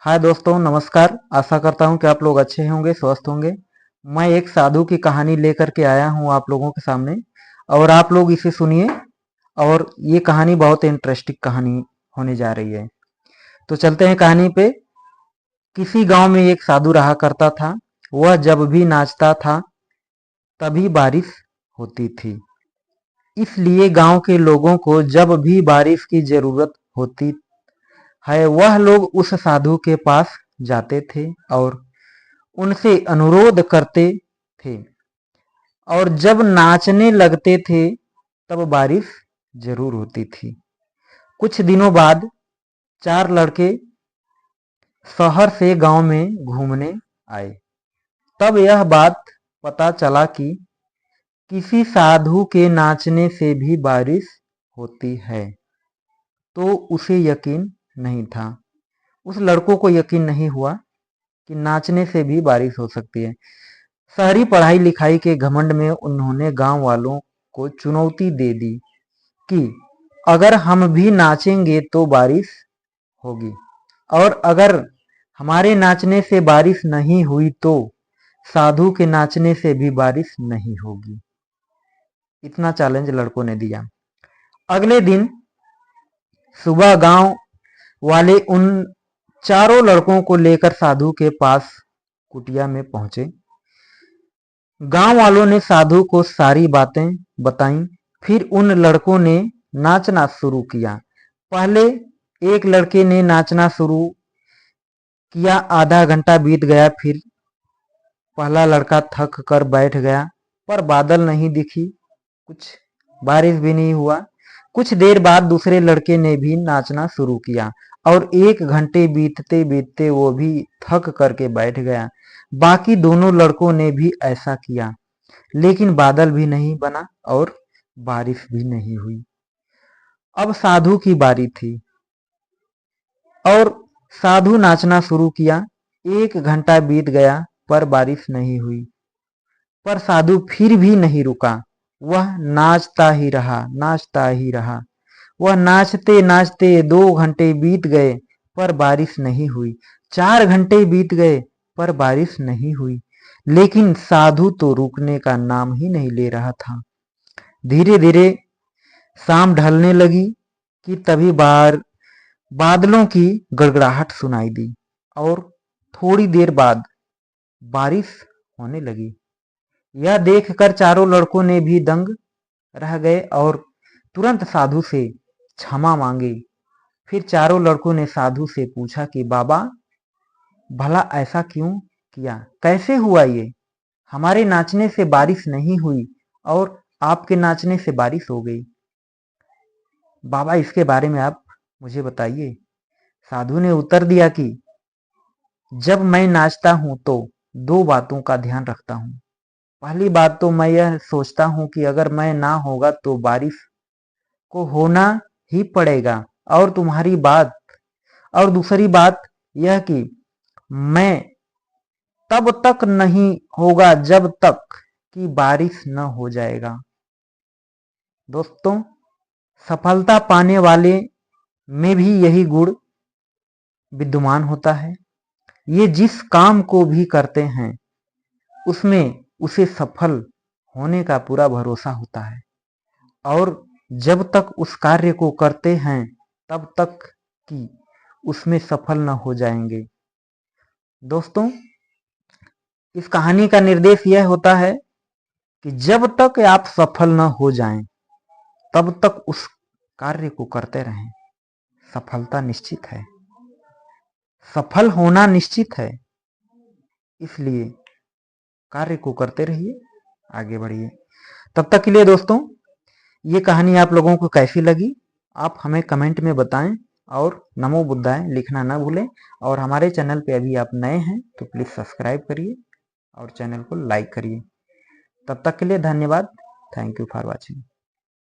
हाय दोस्तों, नमस्कार। आशा करता हूँ कि आप लोग अच्छे होंगे, स्वस्थ होंगे। मैं एक साधु की कहानी लेकर के आया हूँ आप लोगों के सामने और आप लोग इसे सुनिए। और ये कहानी बहुत इंटरेस्टिंग कहानी होने जा रही है। तो चलते हैं कहानी पे। किसी गांव में एक साधु रहा करता था। वह जब भी नाचता था तभी बारिश होती थी। इसलिए गांव के लोगों को जब भी बारिश की जरूरत होती है वह लोग उस साधु के पास जाते थे और उनसे अनुरोध करते थे और जब नाचने लगते थे तब बारिश जरूर होती थी। कुछ दिनों बाद चार लड़के शहर से गांव में घूमने आए। तब यह बात पता चला कि किसी साधु के नाचने से भी बारिश होती है। तो उसे यकीन नहीं था। उस लड़कों को यकीन नहीं हुआ कि नाचने से भी बारिश हो सकती है। शहरी पढ़ाई लिखाई के घमंड में उन्होंने गांव वालों को चुनौती दे दी कि अगर हम भी नाचेंगे तो बारिश होगी, और अगर हमारे नाचने से बारिश नहीं हुई तो साधु के नाचने से भी बारिश नहीं होगी। इतना चैलेंज लड़कों ने दिया। अगले दिन सुबह गांव वाले उन चारों लड़कों को लेकर साधु के पास कुटिया में पहुंचे। गांव वालों ने साधु को सारी बातें बताईं। फिर उन लड़कों ने नाचना शुरू किया। पहले एक लड़के ने नाचना शुरू किया। आधा घंटा बीत गया। फिर पहला लड़का थक कर बैठ गया, पर बादल नहीं दिखी, कुछ बारिश भी नहीं हुआ। कुछ देर बाद दूसरे लड़के ने भी नाचना शुरू किया और एक घंटे बीतते बीतते वो भी थक करके बैठ गया। बाकी दोनों लड़कों ने भी ऐसा किया, लेकिन बादल भी नहीं बना और बारिश भी नहीं हुई। अब साधु की बारी थी और साधु नाचना शुरू किया। एक घंटा बीत गया पर बारिश नहीं हुई, पर साधु फिर भी नहीं रुका। वह नाचता ही रहा, नाचता ही रहा। वह नाचते नाचते 2 घंटे बीत गए पर बारिश नहीं हुई। 4 घंटे बीत गए पर बारिश नहीं हुई, लेकिन साधु तो रुकने का नाम ही नहीं ले रहा था। धीरे धीरे शाम ढलने लगी कि तभी बादलों की गड़गड़ाहट सुनाई दी और थोड़ी देर बाद बारिश होने लगी। यह देखकर चारों लड़कों ने भी दंग रह गए और तुरंत साधु से क्षमा मांगी। फिर चारों लड़कों ने साधु से पूछा कि बाबा, भला ऐसा क्यों किया? कैसे हुआ ये? हमारे नाचने से बारिश नहीं हुई और आपके नाचने से बारिश हो गई। बाबा, इसके बारे में आप मुझे बताइए। साधु ने उत्तर दिया कि जब मैं नाचता हूं तो 2 बातों का ध्यान रखता हूं। पहली बात तो मैं यह सोचता हूं कि अगर मैं ना होगा तो बारिश को होना ही पड़ेगा, और दूसरी बात यह कि मैं तब तक नहीं होगा जब तक कि बारिश न हो जाएगा। दोस्तों, सफलता पाने वाले में भी यही गुण विद्यमान होता है। ये जिस काम को भी करते हैं उसमें उसे सफल होने का पूरा भरोसा होता है, और जब तक उस कार्य को करते हैं तब तक कि उसमें सफल न हो जाएंगे। दोस्तों, इस कहानी का निर्देश यह होता है कि जब तक आप सफल न हो जाएं तब तक उस कार्य को करते रहें। सफलता निश्चित है, सफल होना निश्चित है। इसलिए कार्य को करते रहिए, आगे बढ़िए। तब तक के लिए दोस्तों, ये कहानी आप लोगों को कैसी लगी आप हमें कमेंट में बताएं, और नमो बुद्धाय लिखना ना भूलें। और हमारे चैनल पे अभी आप नए हैं तो प्लीज़ सब्सक्राइब करिए और चैनल को लाइक करिए। तब तक के लिए धन्यवाद। Thank you for watching.